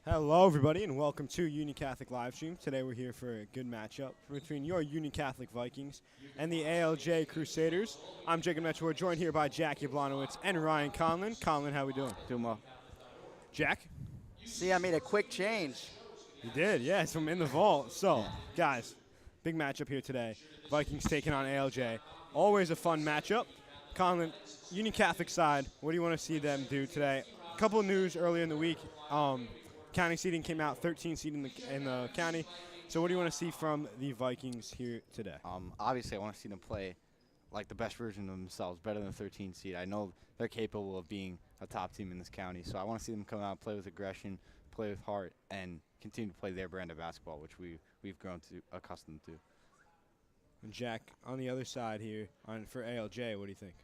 Hello, everybody, and welcome to Union Catholic Livestream. Today we're here for a good matchup between your Union Catholic Vikings and the ALJ Crusaders. I'm Jacob Metchor, joined here by Jack Yablonowitz and Ryan Conlon. Conlon, how we doing? Doing well. Jack? See, I made a quick change. You did, yes, from in the vault. So, guys, big matchup here today. Vikings taking on ALJ. Always a fun matchup. Conlon, Union Catholic side, what do you want to see them do today? A couple of news earlier in the week. County seeding came out, 13 seed in the county. So what do you want to see from the Vikings here today? Obviously, I want to see them play like the best version of themselves, better than 13 seed. I know they're capable of being a top team in this county, so I want to see them come out, play with aggression, play with heart, and continue to play their brand of basketball, which we've grown to accustomed to. And Jack, on the other side here, for ALJ, what do you think?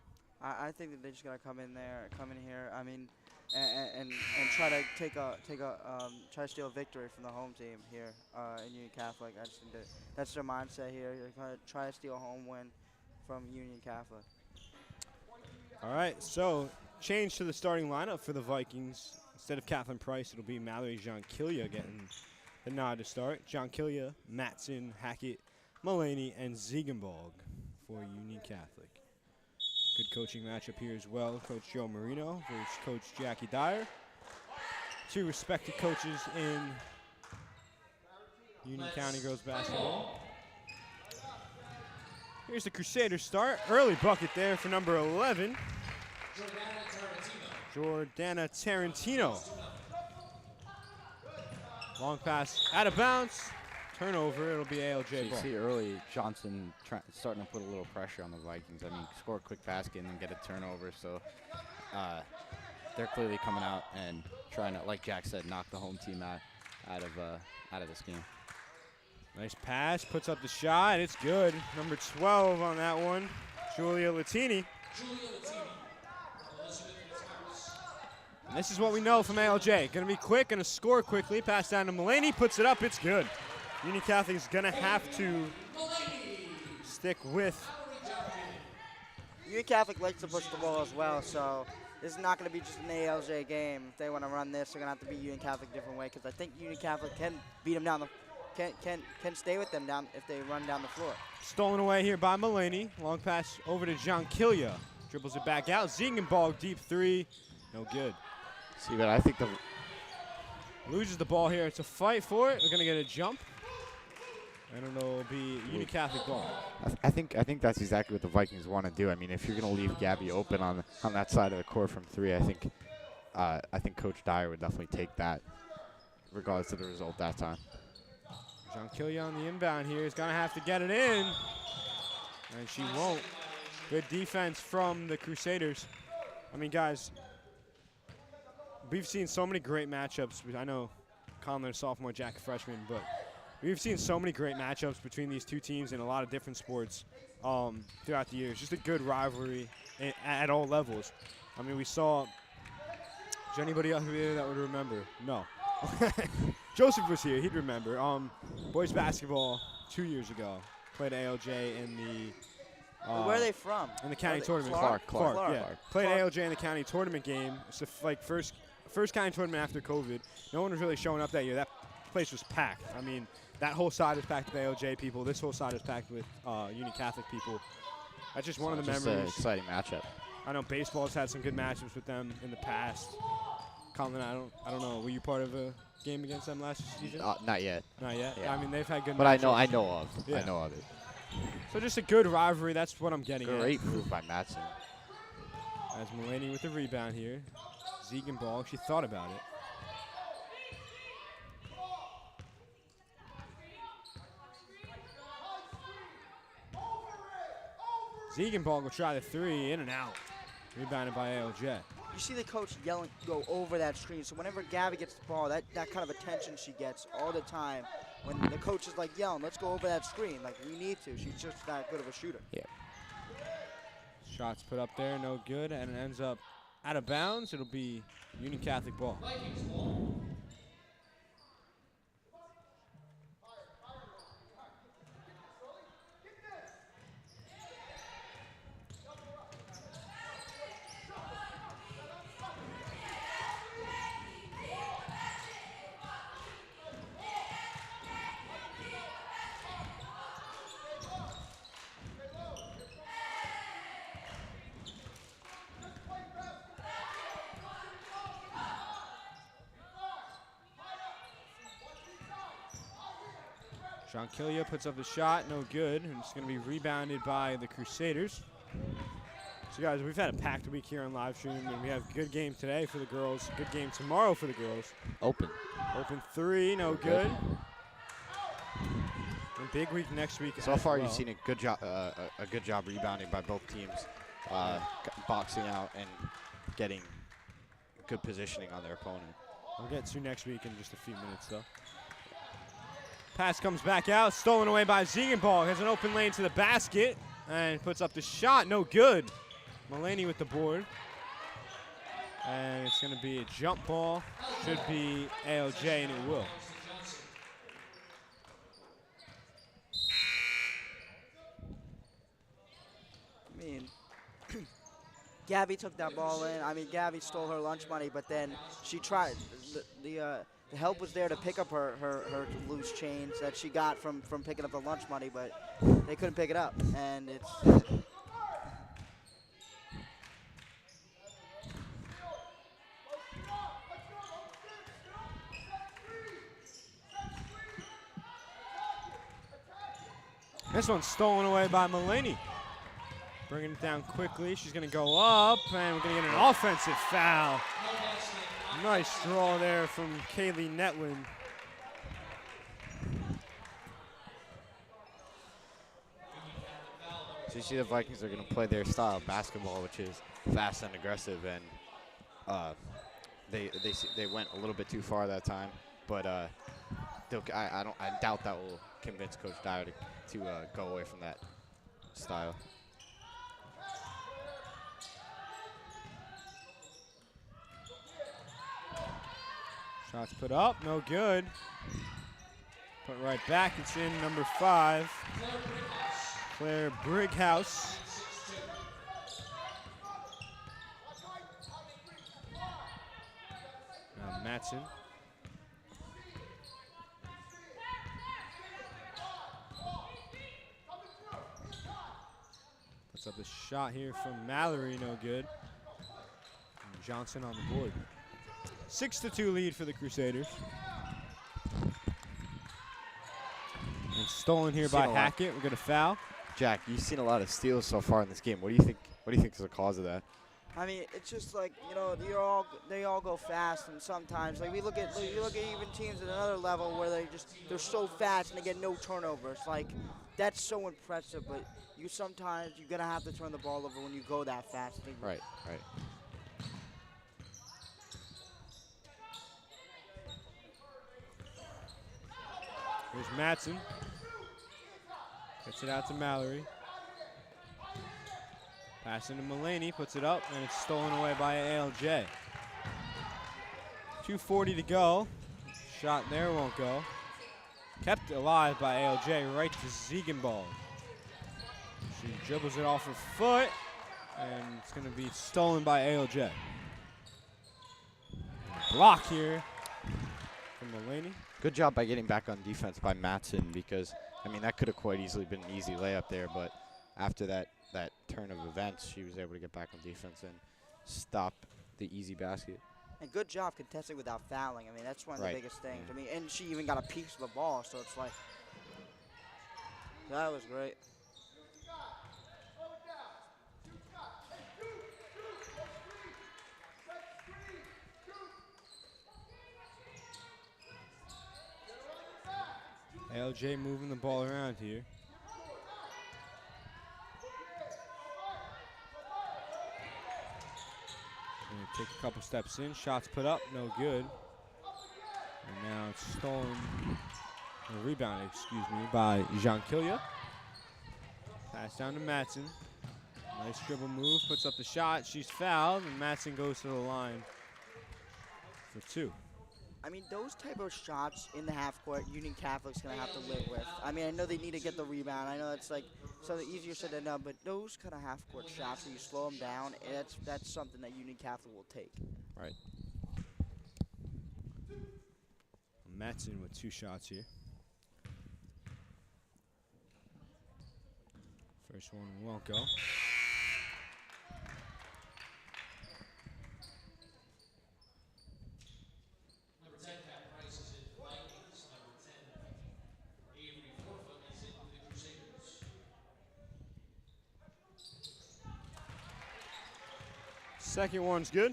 I think that they just gotta come in here. I mean, and try to try to steal a victory from the home team here in Union Catholic. I just think that's their mindset here. They're gonna try to steal a home win from Union Catholic. All right, so change to the starting lineup for the Vikings. Instead of Kathleen Price, it'll be Mallory John-Killia getting the nod to start. John-Killia, Matson, Hackett, Mulaney, and Ziegenbalg for Union Catholic. Good coaching matchup here as well. Coach Joe Marino versus Coach Jackie Dyer. Two respected coaches in Union County girls basketball. Here's the Crusaders start. Early bucket there for number 11. Jordana Tarantino. Long pass out of bounds. Turnover, it'll be ALJ So you ball. see early Johnson starting to put a little pressure on the Vikings. I mean, score a quick basket and then get a turnover. So they're clearly coming out and trying to, like Jack said, knock the home team out of this game. Nice pass, puts up the shot, it's good. Number 12 on that one, Julia Latini. And this is what we know from ALJ. Gonna be quick, gonna score quickly. Pass down to Mulaney, puts it up, it's good. Union Catholic is gonna have to stick with. Union Catholic likes to push the ball as well, so this is not gonna be just an ALJ game. If they want to run this, they're gonna have to beat Union Catholic a different way, because I think Union Catholic can beat them down the can stay with them down if they run down the floor. Stolen away here by Mulaney. Long pass over to John-Killia. Dribbles it back out. Ziegenbalg, deep three. No good. See, but I think Loses the ball here. It's a fight for it. We're going to get a jump. I don't know. It'll be Union Catholic ball. I think that's exactly what the Vikings want to do. I mean, if you're going to leave Gabby open on that side of the court from three, I think Coach Dyer would definitely take that, regardless of the result that time. John-Killia on the inbound here is going to have to get it in. And she won't. Good defense from the Crusaders. I mean, guys, we've seen so many great matchups. I know Conlon, sophomore, Jack, a freshman, but we've seen so many great matchups between these two teams in a lot of different sports throughout the years. Just a good rivalry at all levels. I mean, we saw. Is there anybody else here that would remember? No. Joseph was here. He'd remember. Boys basketball 2 years ago played ALJ in the. Where are they from? In the county tournament. Clark. Yeah. Played ALJ in the county tournament game. It's the first county tournament after COVID. No one was really showing up that year. That place was packed. I mean, that whole side was packed with ALJ people. This whole side is packed with Union Catholic people. That's just one of the memories. An exciting matchup. I know baseball's had some good matchups with them in the past. Conlon, I don't know. Were you part of a game against them last season? Not yet. Not yet. Yeah. I mean, they've had good. But matchups. I know of. Yeah. I know of it. So just a good rivalry. That's what I'm getting at. Great move by Matson. As Mulaney with the rebound here. Ziegenbalg, she thought about it. Ziegenbalg will try the three, in and out. Rebounded by ALJ. You see the coach yelling, go over that screen. So whenever Gabby gets the ball, that kind of attention she gets all the time. When the coach is like yelling, let's go over that screen. Like, we need to. She's just that good of a shooter. Yeah. Shots put up there, no good, and it ends up out of bounds. It'll be Union Catholic ball. Jonquilla puts up the shot, no good, and it's going to be rebounded by the Crusaders. So guys, we've had a packed week here on live stream, and we have a good game today for the girls, good game tomorrow for the girls. Open 3, no good. And big week next week. So far, you've seen a good job rebounding by both teams, boxing out and getting good positioning on their opponent. We'll get to next week in just a few minutes, though. Pass comes back out, stolen away by Ziegenbalg. Has an open lane to the basket and puts up the shot, no good. Mulaney with the board. And it's going to be a jump ball. Should be ALJ, and it will. I mean, Gabby took that ball in. I mean, Gabby stole her lunch money, but then she tried. The help was there to pick up her loose change that she got from picking up the lunch money, but they couldn't pick it up. And it's this one's stolen away by Mulaney. Bringing it down quickly. She's going to go up, and we're going to get an offensive foul. Nice draw there from Kaylee Netwin. So you see the Vikings are going to play their style of basketball, which is fast and aggressive, and they went a little bit too far that time, but I doubt that will convince Coach Dyer to go away from that style. Shots put up, no good. Put right back, it's in, number 5. Claire Brighouse. Now Matson. Puts up the shot here from Mallory, no good. And Johnson on the board. 6-2 lead for the Crusaders. And stolen here by Hackett. We're going to foul. Jack, you've seen a lot of steals so far in this game. What do you think? What do you think is the cause of that? I mean, it's just like, you know, they all go fast, and sometimes like you look at even teams at another level where they're so fast and they get no turnovers. Like that's so impressive, but you're gonna have to turn the ball over when you go that fast. Right. Here's Matson. Gets it out to Mallory. Passing to Mulaney, puts it up, and it's stolen away by ALJ. 2:40 to go. Shot there won't go. Kept alive by ALJ right to Ziegenbalg. She dribbles it off her foot, and it's going to be stolen by ALJ. Block here from Mulaney. Good job by getting back on defense by Matson, because, I mean, that could have quite easily been an easy layup there, but after that turn of events, she was able to get back on defense and stop the easy basket. And good job contesting without fouling. I mean, that's one of the biggest things to me. And she even got a piece of the ball, so it's like, that was great. ALJ moving the ball around here. Take a couple steps in, shots put up, no good. And now it's stolen, or rebounded, excuse me, by Jonquilla. Pass down to Matson. Nice dribble move, puts up the shot, she's fouled, and Matson goes to the line for 2. I mean, those type of shots in the half court, Union Catholic's going to have to live with. I mean, I know they need to get the rebound. I know it's like something easier said than done, but those kind of half court shots where you slow them down, that's something that Union Catholic will take. Right. Matson with 2 shots here. First one won't go. Second one's good.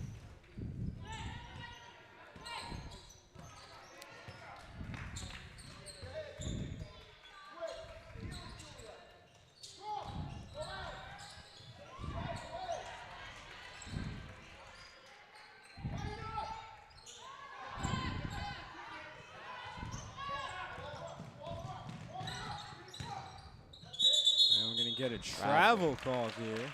And we're going to get a travel call here.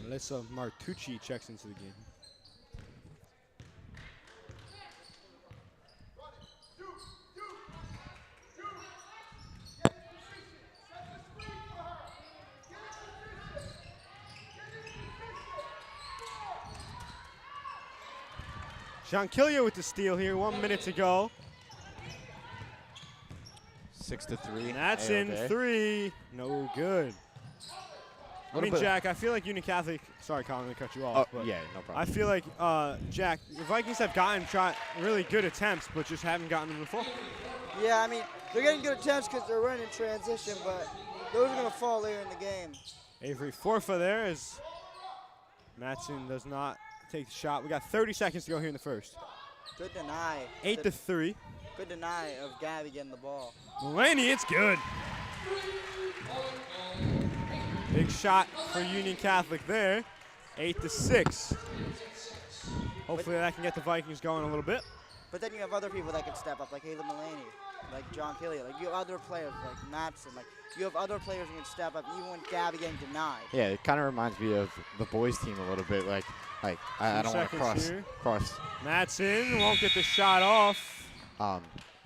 Melissa Martucci checks into the game. Jonquillo with the steal here, 1 minute to go. 6-3. And that's ALJ. in 3. No good. I mean, Jack, I feel like Union Catholic, sorry, Colin, to cut you off. Oh, but yeah, no problem. I feel like, Jack, the Vikings have gotten really good attempts, but just haven't gotten them before. Yeah, I mean, they're getting good attempts because they're running transition, but those are going to fall later in the game. Avery Forfa there as Matson does not take the shot. We got 30 seconds to go here in the first. Good deny. 8-3. Good deny of Gabby getting the ball. Mulaney, it's good. Big shot for Union Catholic there. 8-6. Hopefully that can get the Vikings going a little bit. But then you have other people that can step up, like Haley Mulaney, like John Killian. Like you have other players, like Matson. Like you have other players who can step up, even when Gabby getting denied. Yeah, it kind of reminds me of the boys team a little bit. Like I don't want to cross. Matson won't get the shot off.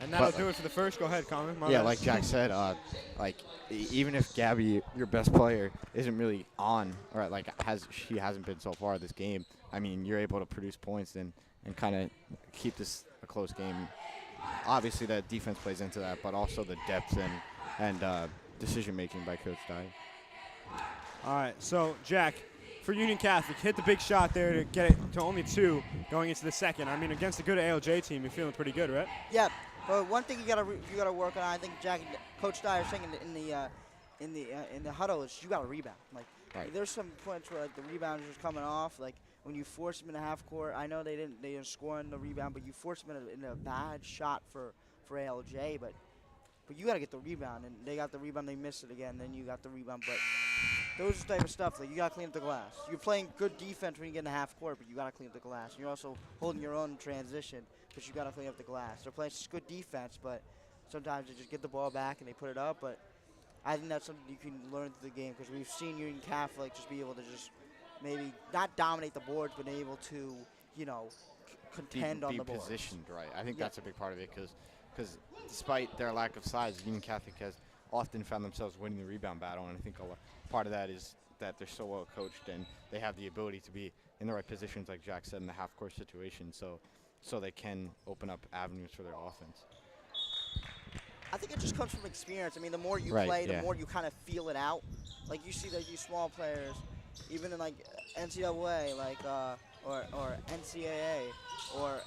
And that'll but, do it for the first. Go ahead, Colin. Yeah, like Jack said, even if Gabby, your best player, isn't really on, or like she hasn't been so far this game, I mean, you're able to produce points and kind of keep this a close game. Obviously, that defense plays into that, but also the depth and decision making by Coach Dye. All right, so Jack, for Union Catholic, hit the big shot there to get it to only 2 going into the second. I mean, against a good ALJ team, you're feeling pretty good, right? Yeah, but one thing you gotta work on, I think Coach Dye is saying in the huddle is you gotta rebound. Like there's some points where like the rebounds are coming off. Like when you force them in the half court, I know they didn't score in the rebound, but you force them in a bad shot for ALJ, but you got to get the rebound, and they got the rebound, they missed it again, then you got the rebound, but those are the type of stuff, like you got to clean up the glass. You're playing good defense when you get in the half court, but you got to clean up the glass. And you're also holding your own transition, but you got to clean up the glass. They're playing good defense, but sometimes they just get the ball back and they put it up, but I think that's something you can learn through the game, because we've seen Union Catholic just be able to just maybe not dominate the boards, but able to, contend on the board. Be positioned right. I think that's a big part of it, because despite their lack of size, Union Catholic has often found themselves winning the rebound battle, and I think part of that is that they're so well coached and they have the ability to be in the right positions, like Jack said, in the half-court situation, so they can open up avenues for their offense. I think it just comes from experience. I mean, the more you play, the more you kind of feel it out. Like you see these small players, even in like NCAA, like or NCAA or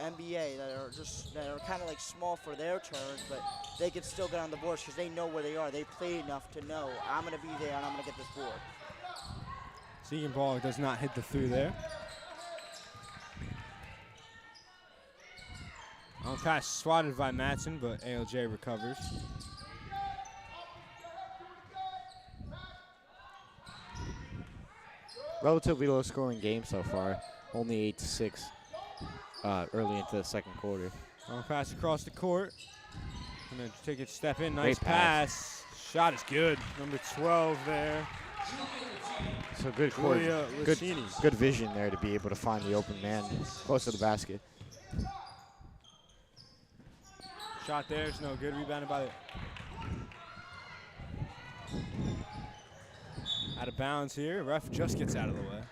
NBA, that are kind of like small for their turns, but they can still get on the boards because they know where they are. They played enough to know I'm going to be there and I'm going to get this board. Segan Ball does not hit the through there. On pass swatted by Matson, but ALJ recovers. Relatively low-scoring game so far, only 8-6 early into the second quarter. On pass across the court. Gonna take it, step in, nice Great pass. Shot is good. Number 12 there. So good court, good vision there to be able to find the open man close to the basket. Shot there is no good. Rebounded by out of bounds here. Ref just gets out of the way.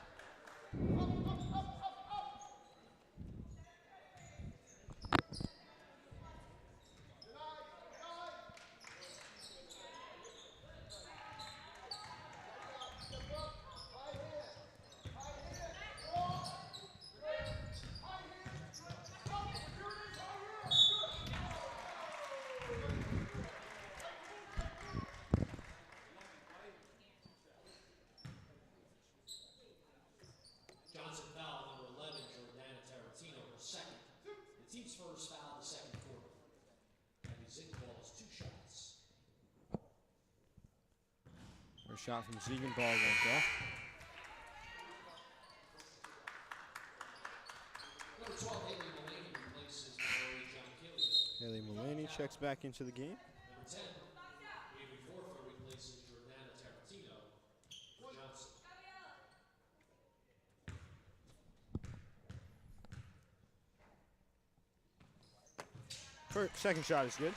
shot from Ziegenbalg won't go. Haley Mullaney checks back into the game. Second shot is good.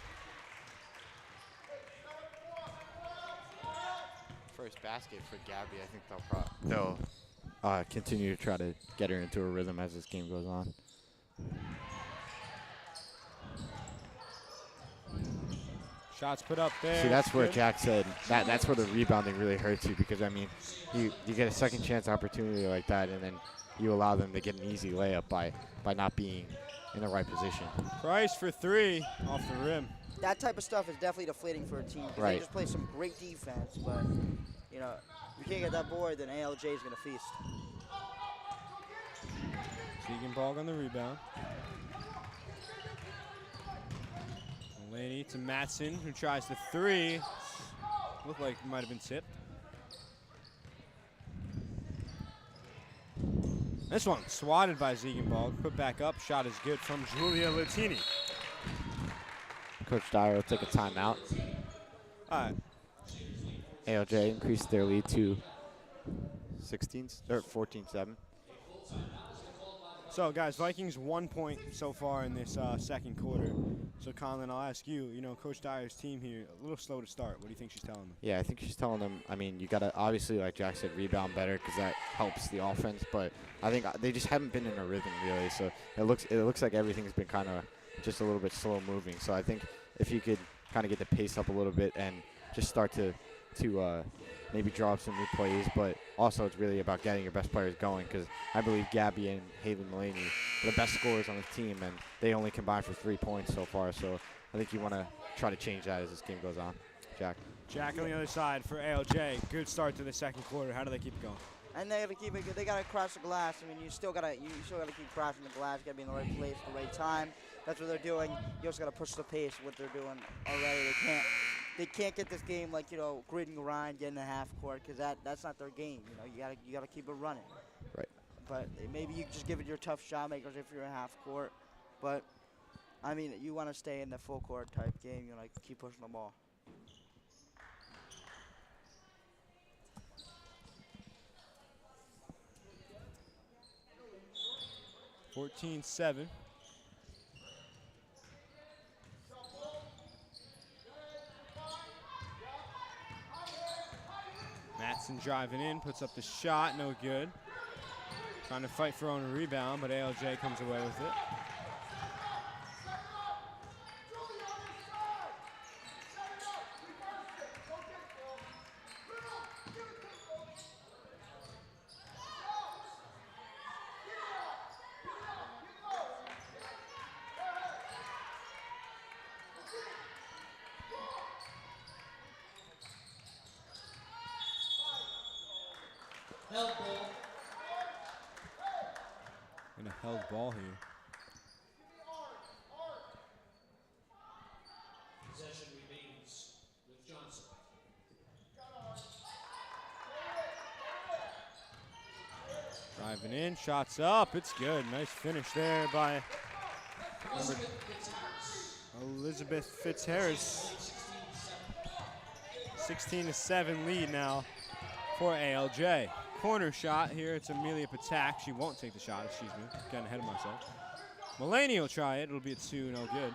First basket for Gabby. I think they'll continue to try to get her into a rhythm as this game goes on. Shots put up there. See, that's where Jack said that's where the rebounding really hurts you, because I mean, you get a second chance opportunity like that, and then you allow them to get an easy layup by not being in the right position. Price for 3 off the rim. That type of stuff is definitely deflating for a team. Right. They just play some great defense, but you know, if you can't get that board, then ALJ is going to feast. Ziegenbalg on the rebound. Mullaney to Matson, who tries the 3. Looked like it might have been tipped. This one swatted by Ziegenbalg. Put back up. Shot is good from Julia Latini. Coach Dyer will take a timeout. All right. ALJ increased their lead to 14-7. So, guys, Vikings 1 point so far in this second quarter. So, Colin, I'll ask you, Coach Dyer's team here, a little slow to start. What do you think she's telling them? Yeah, I think she's telling them, I mean, you got to, obviously, like Jack said, rebound better, because that helps the offense. But I think they just haven't been in a rhythm, really. So it looks like everything's been kind of just a little bit slow moving. So I think if you could kind of get the pace up a little bit and just start to maybe draw up some new plays, but also it's really about getting your best players going, because I believe Gabby and Haley Mullaney are the best scorers on the team, and they only combined for 3 points so far. So I think you want to try to change that as this game goes on. Jack. Jack on the other side for ALJ. Good start to the second quarter. How do they keep it going? And they have to keep it. They got to cross the glass. I mean, you still got to keep crossing the glass. Got to be in the right place at the right time. That's what they're doing. You also got to push the pace. What they're doing already. They can't get this game like, grid and grind, get in the half court, because that's not their game. You gotta keep it running. Right. But maybe you just give it your tough shot makers if you're in half court. But I mean, you want to stay in the full court type game. Keep pushing the ball. (14-7). Matson driving in, puts up the shot, no good. Trying to fight for own rebound, but ALJ comes away with it. And a held ball here. Possession remains with Johnson. Driving in, shots up, it's good. Nice finish there by Elizabeth Fitzharris. 16-7 lead now for ALJ. Corner shot here, it's Amelia Patak. She won't take the shot, excuse me. Getting ahead of myself. Mullaney will try it, it'll be a 2, no good.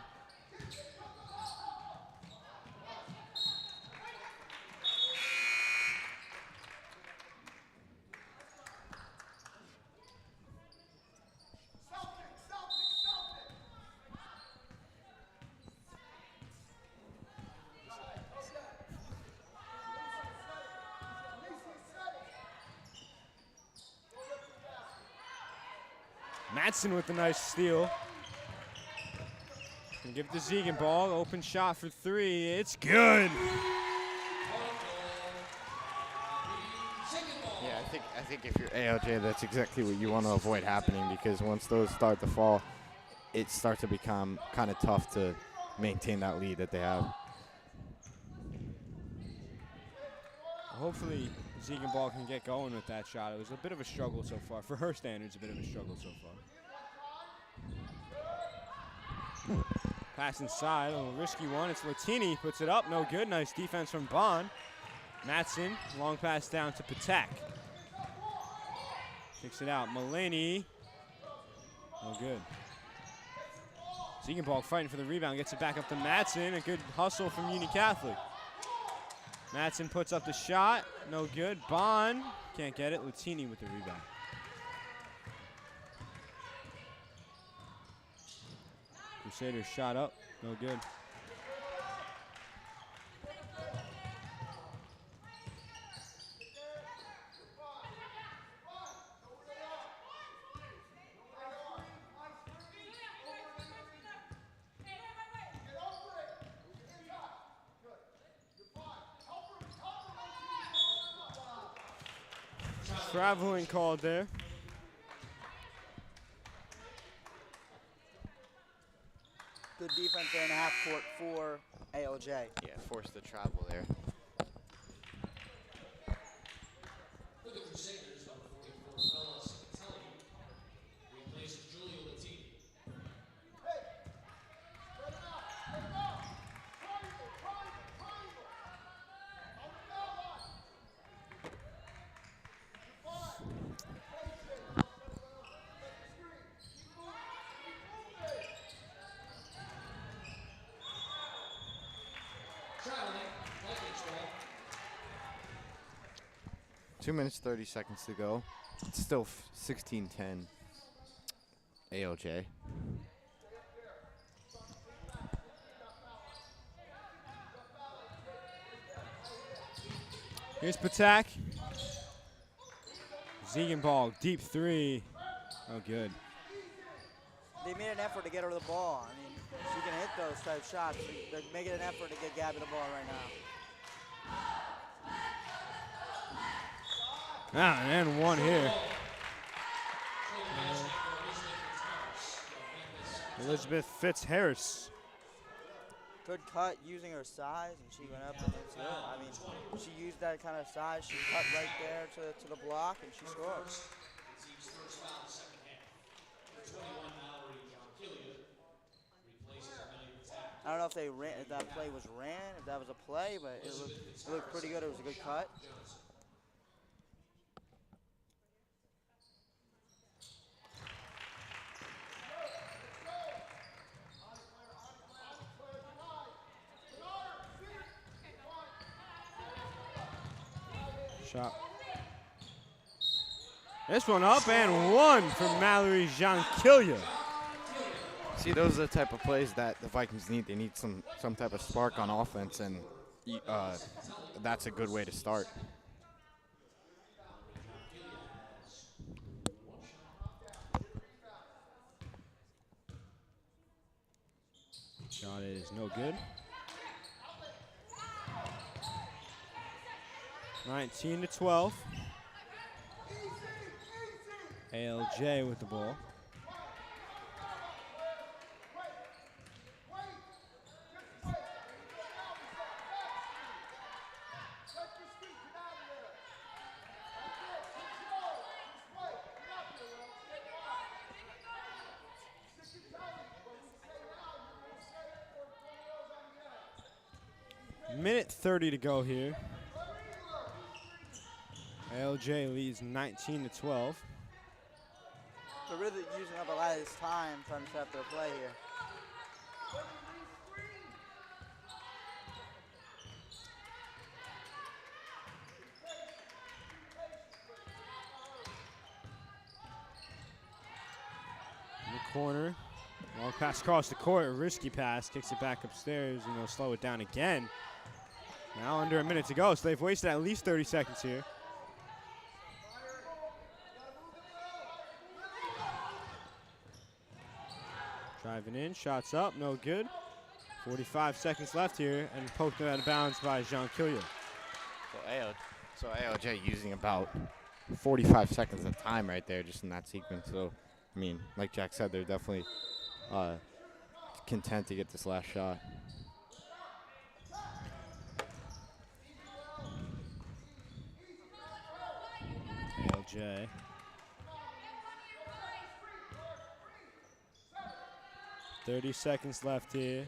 Matson with the nice steal. Gonna give it to Ziegenbalg. Open shot for 3. It's good. Yeah, I think if you're ALJ, that's exactly what you want to avoid happening, because once those start to fall, it starts to become kind of tough to maintain that lead that they have. Hopefully, Ziegenball can get going with that shot. It was a bit of a struggle so far. For her standards, a bit of a struggle so far. Pass inside, a little risky one. It's Latini, puts it up, no good. Nice defense from Bond. Matson, long pass down to Patek. Kicks it out, Mulaney. No good. Ziegenball fighting for the rebound, gets it back up to Matson. A good hustle from Uni Catholic. Matson puts up the shot, no good. Bond can't get it. Latini with the rebound. Crusaders shot up, no good. Traveling called there. Good defense there in the half court for ALJ. Yeah, forced the travel there. For the Crusaders, number 44, Fellas Catelli, replaces Julio Latini. Traveling, Vikings ball. 2 minutes, 30 seconds to go. It's still 16-10 ALJ. Here's Patak. Ziegenball, deep three. Oh, good. They made an effort to get her the ball. I mean, she can hit those type shots. They're making an effort to get Gabby the ball right now. Ah, and one here. Elizabeth Fitzharris. Good cut using her size, and she went up and it's good. I mean, she used that kind of size. She cut right there to the block, and she scored. Team's first foul in the second half. Number 21, Mallory Jonquilia, replaces Amelia Patak. I don't know if they ran, if that play was ran, if that was a play, but it looked pretty good. It was a good cut. Shot. This one up and one from Mallory Jonquilia. See, those are the type of plays that the Vikings need. They need some type of spark on offense, and that's a good way to start. Shot is no good. 19-12. ALJ with the ball. Minute 30 to go here. ALJ leads 19-12. They're really using up a lot of this time trying to set up their play here. In the corner. Long pass across the court. A risky pass. Kicks it back upstairs, and they'll slow it down again. Now under a minute to go, so they've wasted at least 30 seconds here. Driving in, shots up, no good. 45 seconds left here, and poked out of bounds by Jonquilia. So ALJ using about 45 seconds of time right there just in that sequence. So, I mean, like Jack said, they're definitely content to get this last shot. ALJ. "30 seconds left here.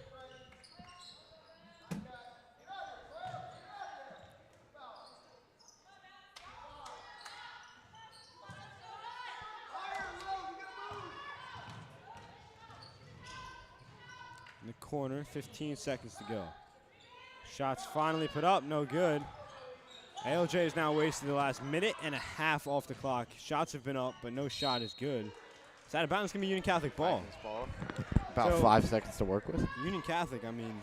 In the corner, 15 seconds to go. Shots finally put up, no good. ALJ has now wasted the last minute and a half off the clock. Shots have been up, but no shot is good. It's out of bounds, it's gonna be Union Catholic ball. About So- 5 seconds to work with. Union Catholic, I mean,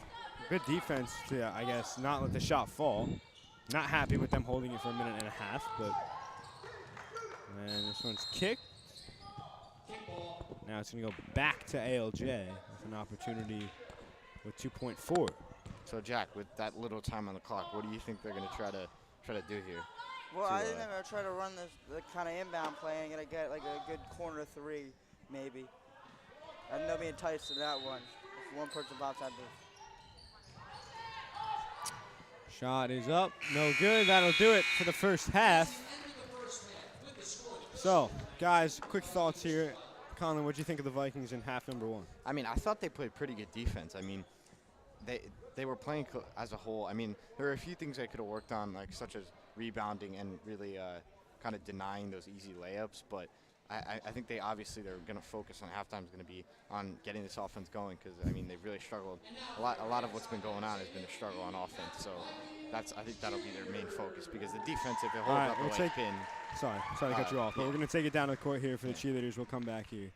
good defense to, I guess, not let the shot fall. Not happy with them holding it for a minute and a half, but. And this one's kicked. Now it's gonna go back to ALJ with an opportunity with 2.4. So Jack, with that little time on the clock, what do you think they're going to try to do here? Well, to, I think they're going to try to run the kind of inbound play and going to get like a good corner three, maybe. I think they'll be enticed to that one if one person pops out there. Shot is up, no good. That'll do it for the first half. So, guys, quick thoughts here. Colin, what do you think of the Vikings in half number 1? I mean, I thought they played pretty good defense. I mean, they were playing as a whole. I mean, there were a few things they could have worked on, like such as rebounding and really kind of denying those easy layups. But I think they're going to focus on halftime is going to be on getting this offense going because, I mean, they've really struggled. A lot of what's been going on has been a struggle on offense. So I think that'll be their main focus because the defense, if it holds up the way it's been. Sorry to cut you off, but we're going to take it down to the court here for the cheerleaders. We'll come back here.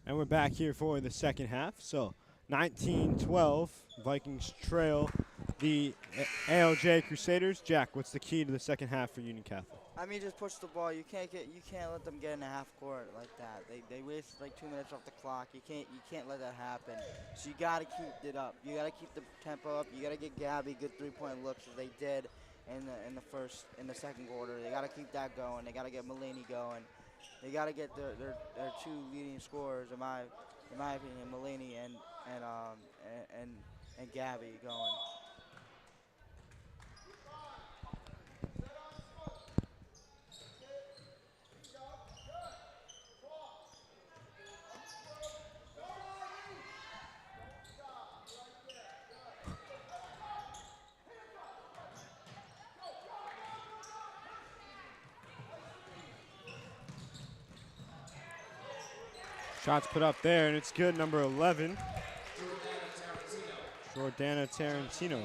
And we're back here for the second half. So 19-12, Vikings trail the ALJ Crusaders. Jack, what's the key to the second half for Union Catholic? I mean, just push the ball. You can't let them get in a half court like that. They wasted like 2 minutes off the clock. You can't let that happen. So you gotta keep it up. You gotta keep the tempo up. You gotta get Gabby good 3-point looks as they did in the second quarter. They gotta keep that going. They gotta get Mulaney going. They gotta get their two leading scorers, in my opinion, Mulaney and Gabby going. Shots put up there, and it's good. Number 11, Jordana Tarantino.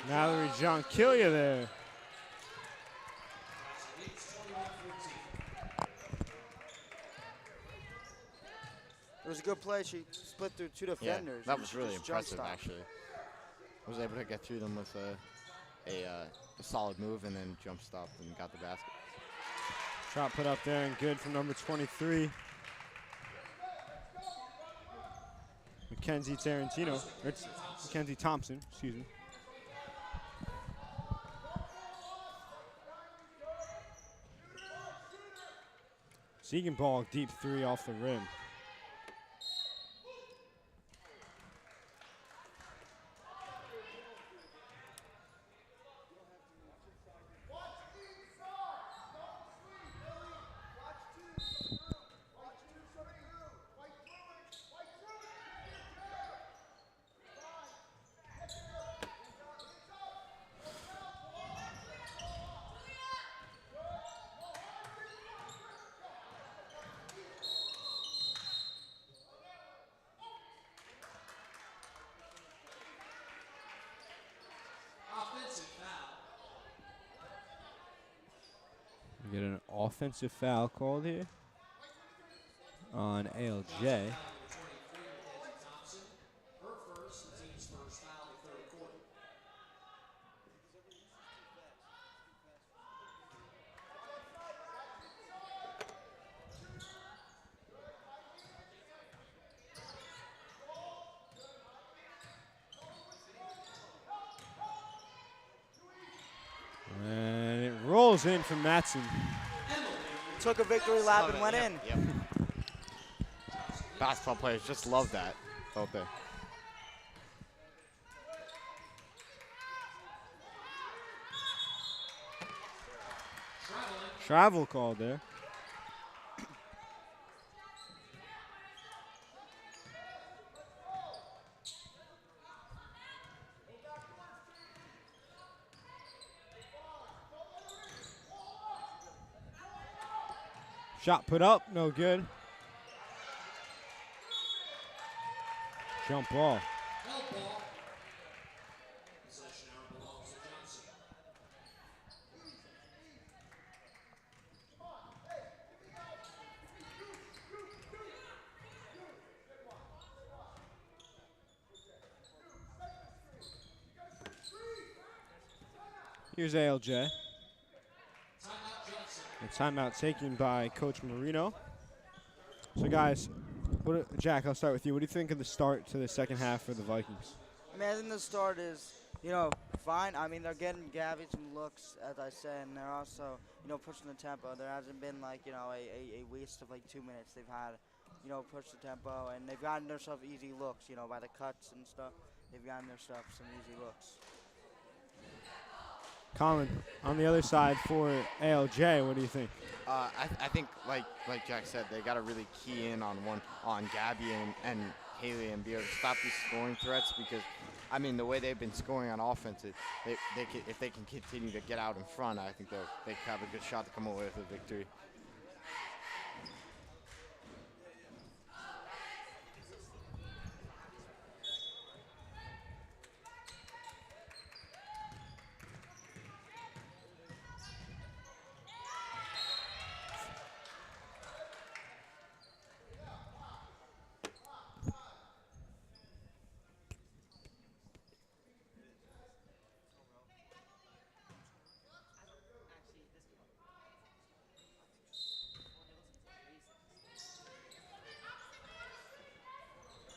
Mallory Jonquilia there. It was a good play. She split through two defenders. That and was she really just jump impressive, stopped. actually. Was able to get through them with a solid move and then jump stopped and got the basket. Shot put up there and good from number 23. Mackenzie Tarantino. It's Mackenzie Thompson, excuse me. Ziegenbalg deep three off the rim. Offensive foul. We get an offensive foul called here on ALJ. Thompson. Her first, the team's first foul of the third quarter. And it rolls in from Matson. Took a victory lap and went in. Yep. Basketball players just love that, don't they? Travel called there. Shot put up, no good. Jump ball. Held ball. Possession now belongs to Johnson. Here's ALJ. Timeout Johnson. A timeout taken by Coach Marino. So guys, Jack, I'll start with you. What do you think of the start to the second half for the Vikings? I mean, I think the start is, fine. I mean, they're getting Gabby some looks, as I said, and they're also, pushing the tempo. There hasn't been, a waste of, 2 minutes. They've had, pushed the tempo, and they've gotten themselves easy looks, by the cuts and stuff. They've gotten themselves some easy looks. Colin, on the other side for ALJ, what do you think? I think, like Jack said, they got to really key in on Gabby and Haley and be able to stop these scoring threats because, I mean, the way they've been scoring on offense, if they can continue to get out in front, I think they have a good shot to come away with a victory.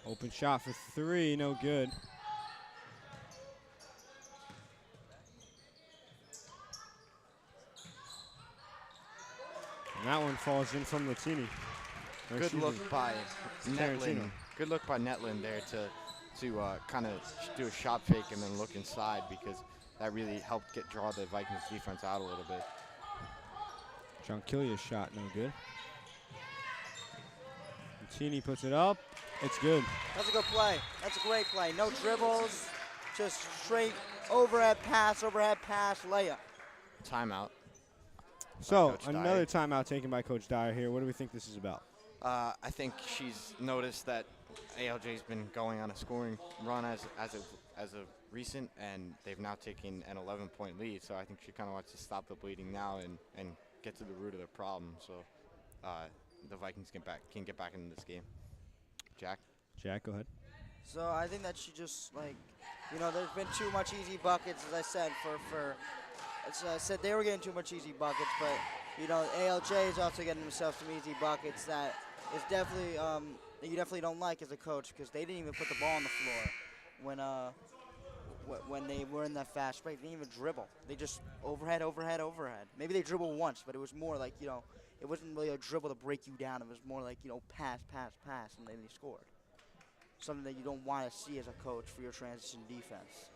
Open shot for 3, no good. And that one falls in from Latini. Good look by Tarantino. Netlin. Good look by Netlin there to kind of do a shot fake and then look inside, because that really helped draw the Vikings defense out a little bit. Jonkilia's shot, no good. Latini puts it up. It's good. That's a good play. That's a great play. No dribbles, just straight overhead pass, layup. Timeout. So Coach another timeout taken by Coach Dyer here. What do we think this is about? I think she's noticed that ALJ's been going on a scoring run as of recent, and they've now taken an 11-point lead. So I think she kind of wants to stop the bleeding now and get to the root of the problem. So the Vikings can get back into this game. Jack, go ahead. So I think that she just, like, there's been too much easy buckets, as I said, as I said, they were getting too much easy buckets, but, ALJ is also getting themselves some easy buckets that is definitely, that you definitely don't like as a coach, because they didn't even put the ball on the floor when they were in that fast break. They didn't even dribble. They just overhead. Maybe they dribbled once, but it was more like, it wasn't really a dribble to break you down. It was more like, pass, and then they scored. Something that you don't want to see as a coach for your transition defense.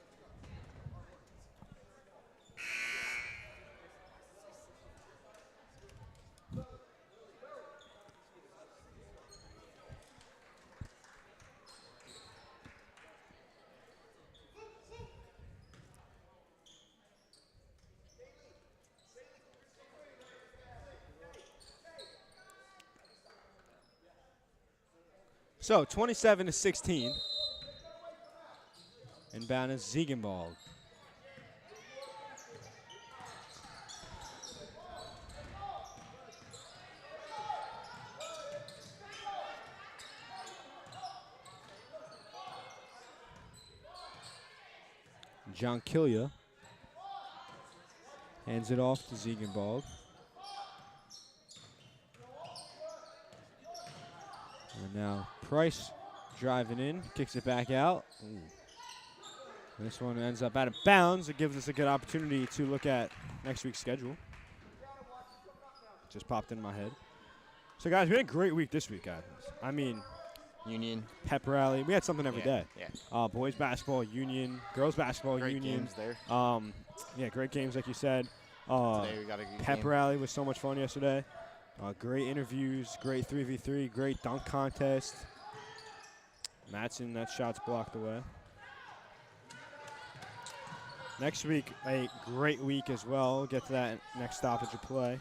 So 27-16. Inbound is Ziegenbalg. Jonkilia hands it off to Ziegenbalg. And now Price driving in, kicks it back out. Ooh. This one ends up out of bounds. It gives us a good opportunity to look at next week's schedule. Just popped in my head. So, guys, we had a great week this week, guys. I mean, Union, pep rally. We had something every day. Yeah. Boys basketball, Union. Girls basketball, Great Union. games there. Yeah, great games, like you said. Today we got a good Pep game. rally was so much fun yesterday. Great interviews, great 3v3, great dunk contest. Matson, that shot's blocked away. Next week, a great week as well. We'll get to that next stoppage of play.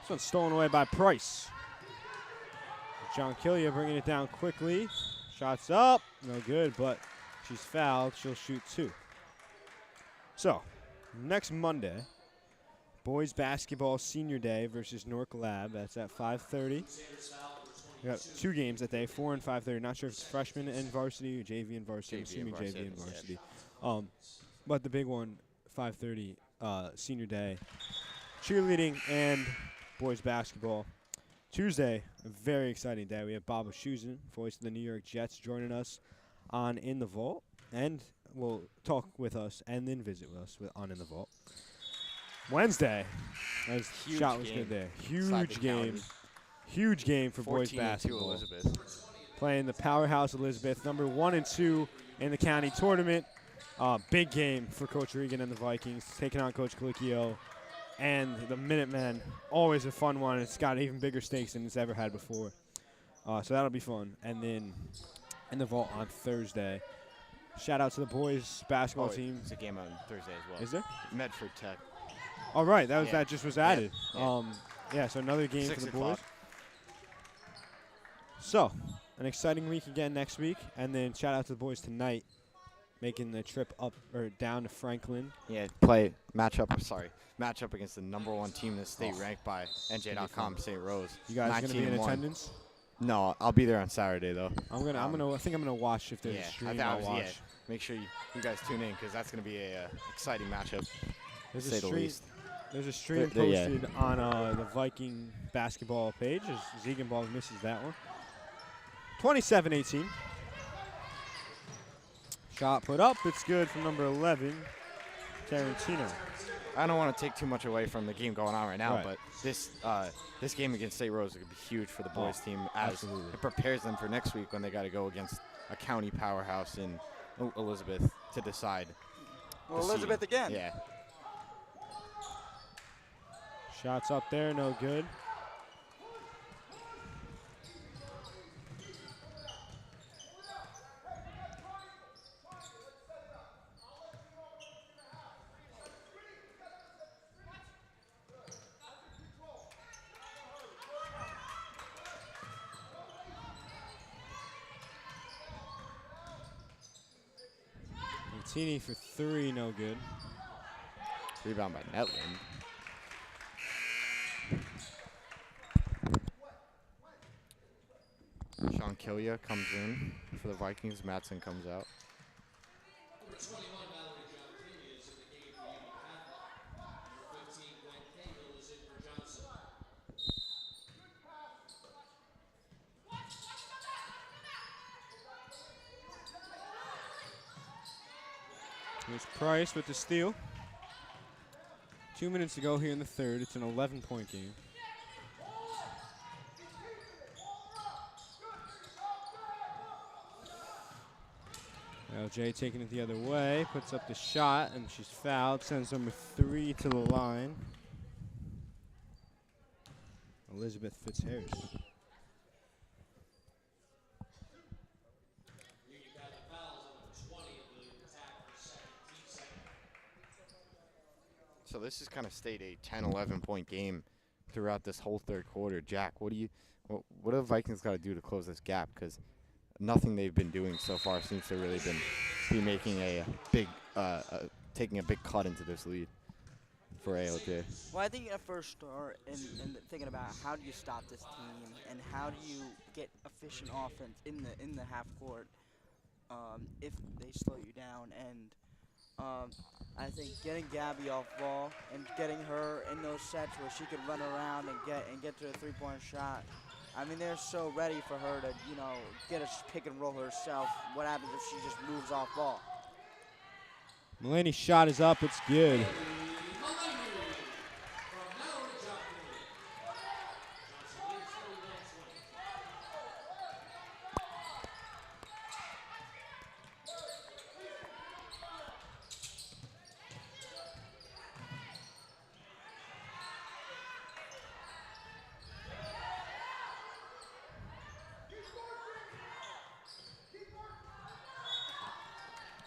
This one's stolen away by Price. Jonkilia bringing it down quickly. Shots up, no good, but she's fouled. She'll shoot 2. So, next Monday, boys basketball senior day versus Nork Lab. That's at 5:30. We got 2 games that day, 4 and 5:30. Not sure if it's freshman and varsity or JV and varsity. I'm assuming JV and varsity. But the big one, 5:30, senior day. Cheerleading and boys basketball. Tuesday, a very exciting day. We have Bob Schusen, voice of the New York Jets, joining us on In the Vault. And will talk with us and then visit with us on In the Vault. Wednesday, as Huge shot was game. good there. Inside Huge the game. county. Huge game for boys 14-2 basketball. Elizabeth. Playing the powerhouse Elizabeth, number 1 and 2 in the county tournament. Big game for Coach Regan and the Vikings, taking on Coach Colicchio and the Minutemen. Always a fun one. It's got even bigger stakes than it's ever had before. So that'll be fun. And then In the Vault on Thursday. Shout out to the boys basketball team. It's a game on Thursday as well. Is there? Medford Tech. All right, that just was added. Yeah. So another game for 6 the boys. o'clock. So, an exciting week again next week, and then shout out to the boys tonight, making the trip up or down to Franklin. Yeah, match up against the number 1 team in the state, ranked by NJ.com, St. Rose. You guys gonna be in 19-1. attendance? No, I'll be there on Saturday though. I think I'm gonna watch if there's a stream. I'll watch. Make sure you guys tune in, because that's gonna be a exciting matchup. There's to say a the stream. least. There's a stream Yeah. posted on the Viking basketball page as Ziegenbalg misses that one. 27-18. Shot put up. It's good from number 11, Tarantino. I don't want to take too much away from the game going on right now, Right. but this game against St. Rose is going to be huge for the boys team as absolutely. it prepares them for next week when they got to go against a county powerhouse in Elizabeth to decide. Well, the Elizabeth seeding. again. Yeah. Shots up there, no good. Martini for 3, no good. Rebound by Netland. Sean Killia comes in for the Vikings. Matson comes out. Number 21, Mallory John Killia is in the game for Union Catholic. Number 15, Gwen Cahill is in for Johnson. Here's Price with the steal. 2 minutes to go here in the third. It's an 11-point game. ALJ taking it the other way, puts up the shot, and she's fouled. Sends number 3 to the line. Elizabeth Fitzharris. Union Catholic fouls on number 20 and will attack for his second, team second. So this has kind of stayed a 10, 11-point game throughout this whole third quarter. Jack, what do the Vikings got to do to close this gap? Because nothing they've been doing so far seems to really be making a big, taking a big cut into this lead for ALJ. Well, I think you got to first start in thinking about how do you stop this team and how do you get efficient offense in the half court if they slow you down. And I think getting Gabby off ball and getting her in those sets where she could run around and get to a three-point shot. I mean, they're so ready for her to, get a pick and roll herself. What happens if she just moves off ball? Mulaney's shot is up. It's good.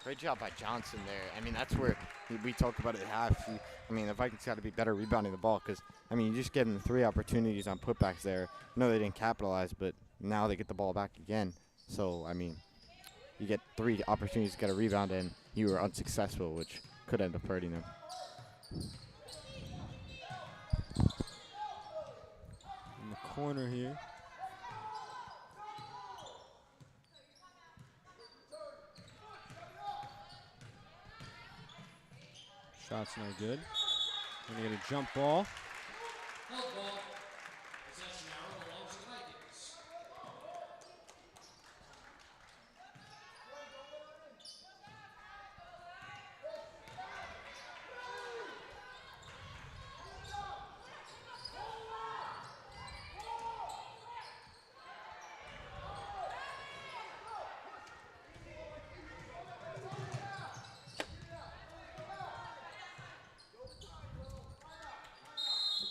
Great job by Johnson there. I mean, that's where we talked about it at half. I mean, the Vikings got to be better rebounding the ball because, I mean, you just gave them 3 opportunities on putbacks there. No, they didn't capitalize, but now they get the ball back again. So, I mean, you get 3 opportunities to get a rebound, and you were unsuccessful, which could end up hurting them. In the corner here. Shot's no good. Gonna get a jump ball. Held ball. Possession arrow belongs to the Vikings.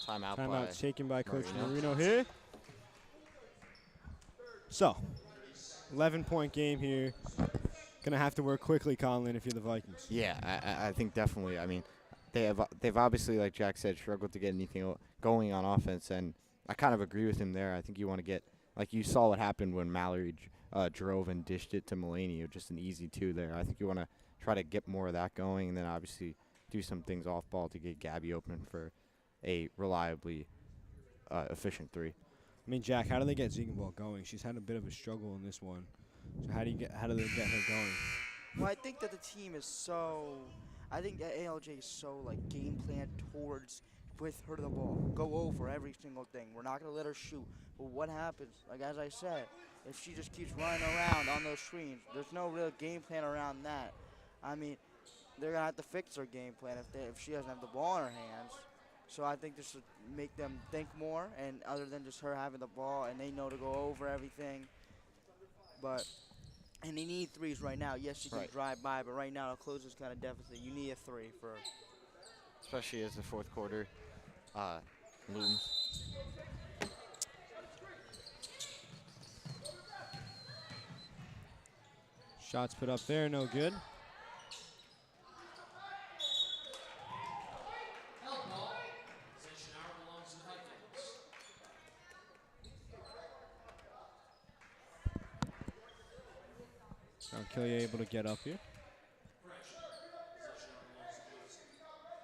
Timeout Taken by Coach Marino. Marino here. So, 11-point game here. Gonna have to work quickly, Colin, if you're the Vikings. Yeah, I think definitely. I mean, they've obviously, like Jack said, struggled to get anything going on offense, and I kind of agree with him there. I think you want to get, like you saw what happened when Mallory drove and dished it to Mulaney. It was just an easy 2 there. I think you want to try to get more of that going, and then obviously do some things off ball to get Gabby open for a reliably efficient 3. I mean, Jack, how do they get Ziegenbalg going? She's had a bit of a struggle in this one. So how do they get her going? Well, I think that the team is so. I think that ALJ is so game plan towards with her the ball. Go over every single thing. We're not going to let her shoot. But what happens, like as I said, if she just keeps running around on those screens, there's no real game plan around that. I mean, they're going to have to fix their game plan if she doesn't have the ball in her hands. So I think this would make them think more, and other than just her having the ball and they know to go over everything. And they need threes right now. Yes, she can drive by, but right now to close this kind of deficit, you need a three for her. Especially as the fourth quarter looms. Shots put up there, no good. Foul ball. Possession arrow belongs to the Vikings. Killier able to get up here. Correction. Possession arrow belongs to Johnson.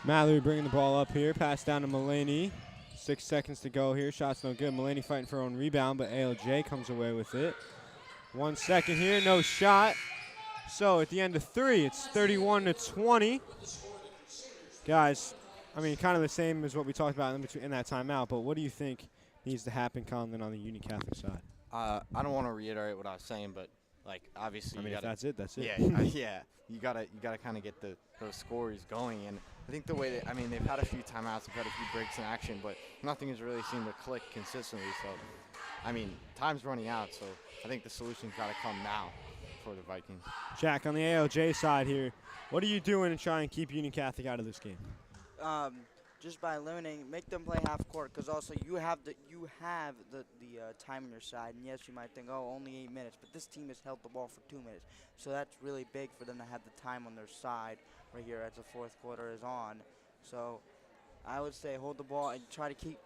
Mallory bringing the ball up here. Pass down to Mulaney. 6 seconds to go here. Shot's no good. Mulaney fighting for her own rebound, but ALJ comes away with it. 1 second here, no shot. So at the end of 3, it's 31-20. Guys, I mean, kind of the same as what we talked about in that timeout, but what do you think needs to happen, Conlon, on the Union Catholic side? I don't want to reiterate what I was saying, but like obviously, I mean, you if gotta, that's it, that's it. Yeah, yeah. You gotta kind of get those scores going, and I think the way that they've had a few timeouts, they've had a few breaks in action, but nothing has really seemed to click consistently. So, I mean, time's running out, so I think the solution's got to come now for the Vikings. Jack, on the ALJ side here, what are you doing to try and keep Union Catholic out of this game? Just by eliminating, make them play half court, because also you have the time on your side. And yes, you might think, oh, only 8 minutes, but this team has held the ball for 2 minutes, so that's really big for them to have the time on their side right here as the fourth quarter is on. So I would say hold the ball and try to keep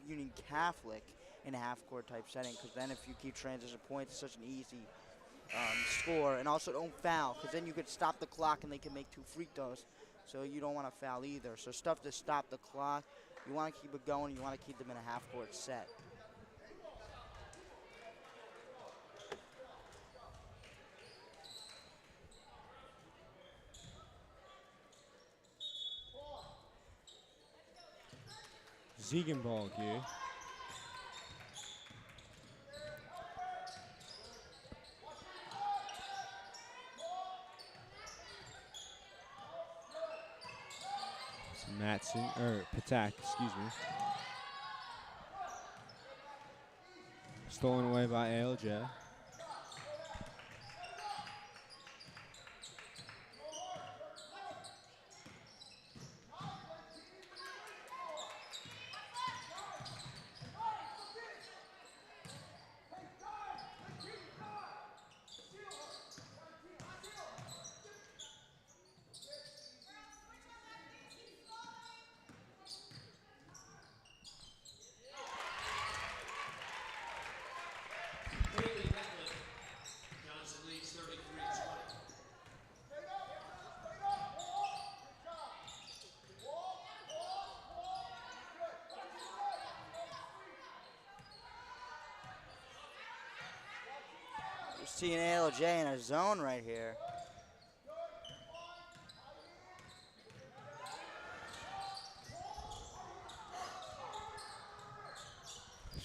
Union Catholic in a half court type setting, because then if you keep transition points, it's such an easy score. And also don't foul, because then you could stop the clock and they can make 2 free throws. So you don't want to foul either. So stuff to stop the clock. You want to keep it going. You want to keep them in a half-court set. Ziegenbalg here. Patak, excuse me. Stolen away by ALJ. Johnson leads 33-20. We're seeing ALJ in a zone right here.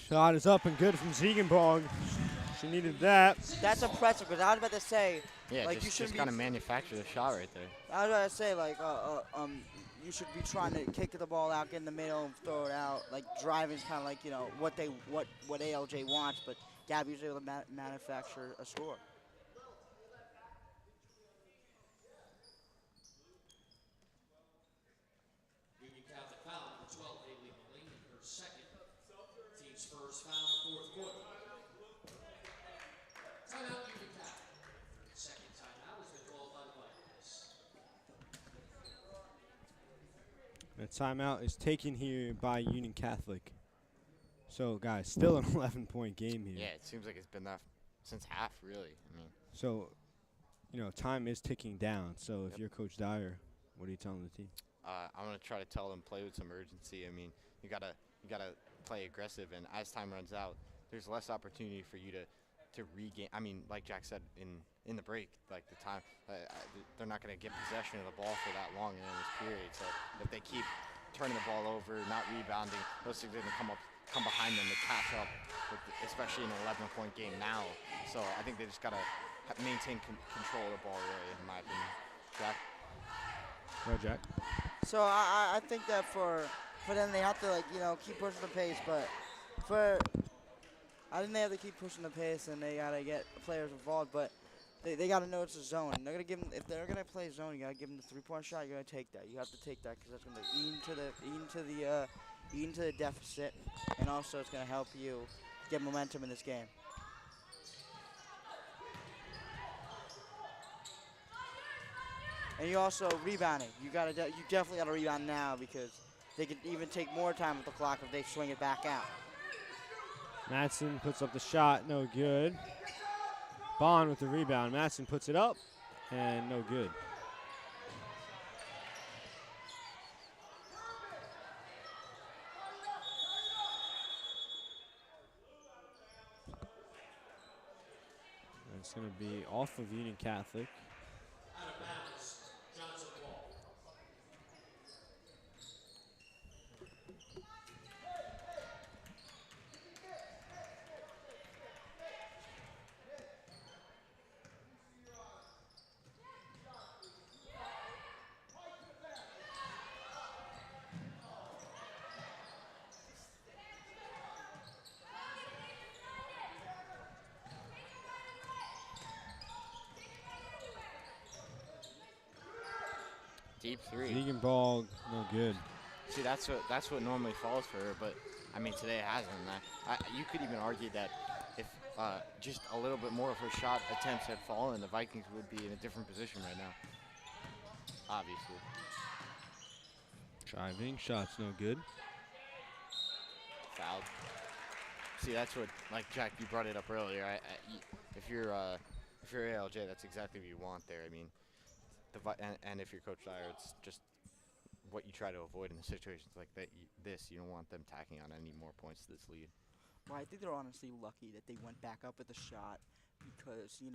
Shot is up and good from Ziegenbalg. She needed that. That's impressive, because I was about to say, Yeah, like, you just shouldn't kind be. of manufacture the shot right there. I was about to say, like, you should be trying to kick the ball out, get in the middle, and throw it out. Like, driving's kind of like, you know, what ALJ wants, but Gabby's able to manufacture a score. Union Catholic foul number 12, Haley Mulaney, her second. Team's first foul in the fourth quarter. Timeout, Union Catholic. Second timeout has been called by the Vikings. The timeout is taken here by Union Catholic. So, guys, still an 11-point game here. Yeah, it seems like it's been that since half, really. I mean, So, time is ticking down. So, if Yep. you're Coach Dyer, what are you telling the team? I'm gonna try to tell them play with some urgency. I mean, you gotta play aggressive, and as time runs out, there's less opportunity for you to regain. I mean, like Jack said in the break, like the time, they're not gonna get possession of the ball for that long in this period. So if they keep turning the ball over, not rebounding, those things are gonna come behind them to catch up, especially in an 11-point game now. So I think they just gotta maintain control of the ball, really, in my opinion. Jack. Go, Jack. So I think that for them they have to keep pushing the pace, but I think they have to keep pushing the pace and they gotta get players involved, but they gotta know it's a zone. They're gonna give them, if they're gonna play zone, you gotta give them the 3-point shot. You're gonna take that. You have to take that because that's gonna eat into the deficit, and also it's gonna help you get momentum in this game. And you also rebounding. You definitely gotta rebound now because they could even take more time with the clock if they swing it back out. Madsen puts up the shot, no good. Bond with the rebound. Madsen puts it up, and no good. And it's going to be off of Union Catholic. Out of bounds, Johnson ball. Deep three. Vegan ball, no good. See, that's what normally falls for her, but I mean today it hasn't. You could even argue that if just a little bit more of her shot attempts had fallen, the Vikings would be in a different position right now. Obviously. Driving, shots no good. Fouled. See, that's what, like Jack, you brought it up earlier. If you're ALJ, that's exactly what you want there. I mean, and if you're Coach Dyer, it's just what you try to avoid in situations like that. You don't want them tacking on any more points to this lead. Well, I think they're honestly lucky that they went back up with a shot because, you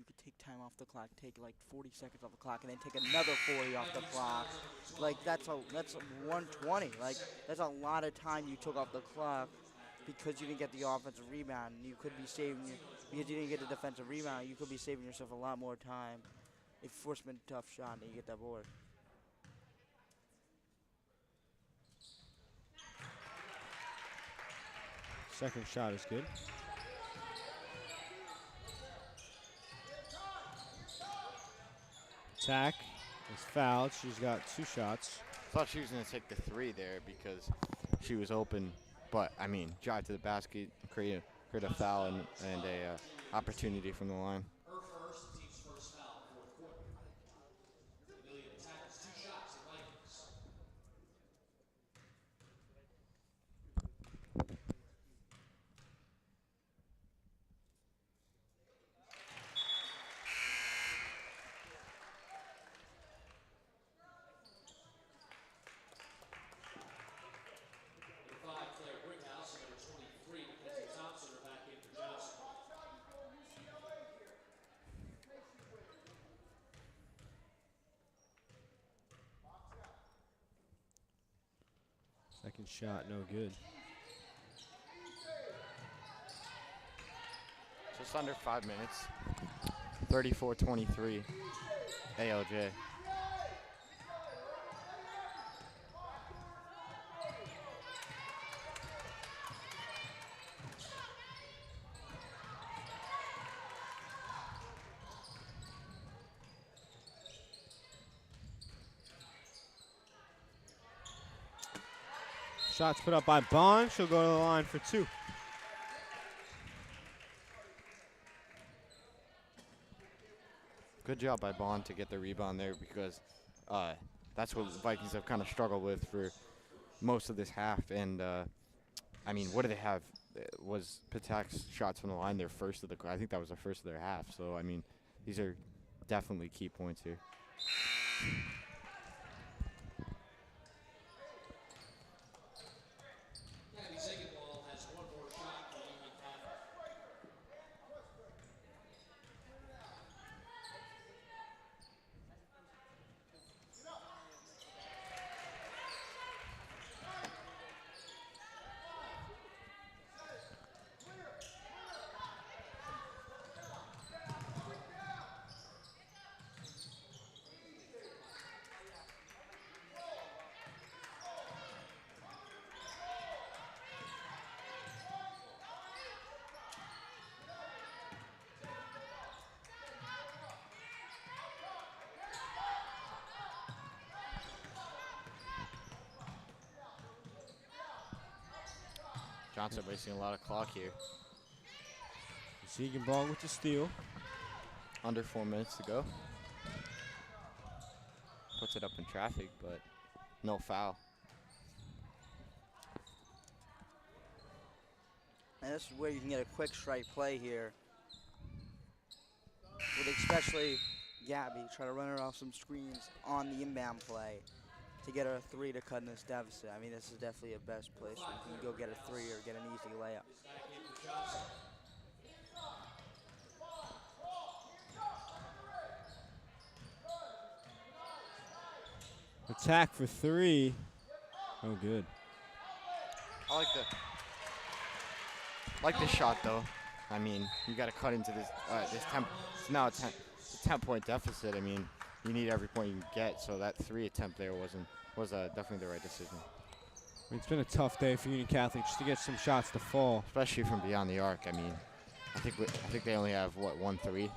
could take time off the clock, take like 40 seconds off the clock, and then take another 40 off the clock. Like, that's 120. Like, that's a lot of time you took off the clock because you didn't get the offensive rebound. And you could be saving, because you didn't get the defensive rebound, you could be saving yourself a lot more time if you force a tough shot and you get that board. Second shot is good. Attack is fouled. She's got 2 shots. Thought she was going to take the 3 there because she was open, but I mean, drive to the basket, create a foul and a opportunity from the line. Her first, team's first foul in the fourth quarter. The Million attackers 2 shots in Vikings. Number 5, Claire Brickhouse, and number 23, Mackenzie Thompson are back in for Johnson. Second shot, no good. Just under 5 minutes. 34-23, ALJ. Shots put up by Bond. She'll go to the line for 2. Good job by Bond to get the rebound there because that's what the Vikings have kind of struggled with for most of this half. And I mean, what do they have? Was Patak's shots from the line their first of the? I think that was the first of their half. So I mean, these are definitely key points here. Gabby Ziegenwald has one more shot for Union Catholic. Johnson wasting a lot of clock here. Ziegenbalg with the steal. Under 4 minutes to go. Puts it up in traffic, but no foul. And this is where you can get a quick strike play here. With especially Gabby try to run her off some screens on the inbound play to get her a 3 to cut in this deficit. I mean, this is definitely a best place where you can go get a 3 or get an easy layup. Attack for 3. Oh, good. I like the shot though. I mean, you got to cut into this. It's now a 10-point deficit. I mean, you need every point you can get. So that 3 attempt there was definitely the right decision. I mean, it's been a tough day for Union Catholic just to get some shots to fall. Especially from beyond the arc. I mean, I think they only have what 1 3.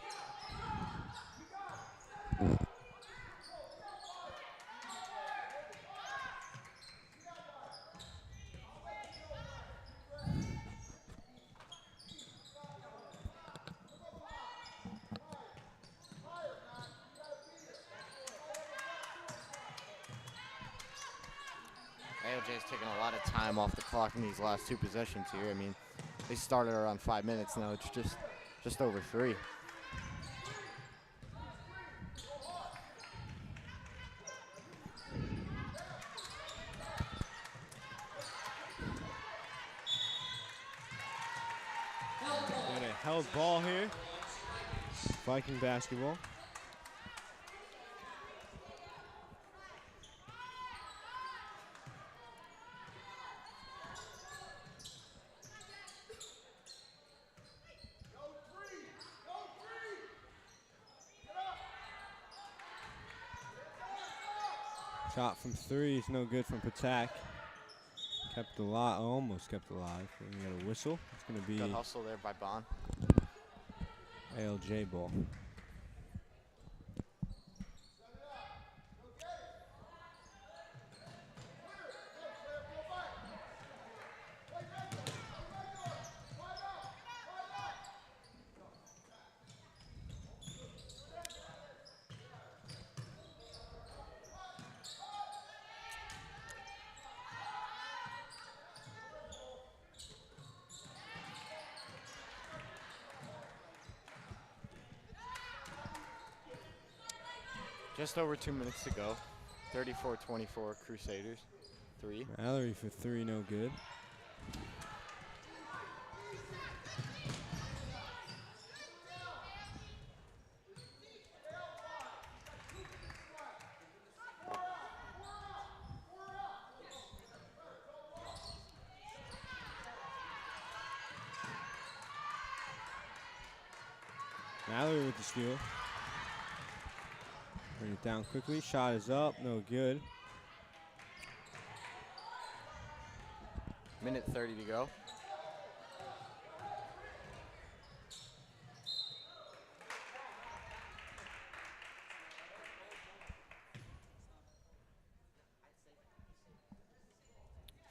ALJ is taking a lot of time off the clock in these last 2 possessions here. I mean, they started around 5 minutes. Now it's just over 3. Got a held ball here. Viking basketball. Shot from 3 is no good from Patak. Kept alive, almost kept alive. We got a whistle. It's going to be Good hustle there by Bond. ALJ ball. Just over 2 minutes to go. 34-24 Crusaders. 3. Mallory for 3, no good. Mallory with the steal. Bring it down quickly. Shot is up. No good. Minute 30 to go.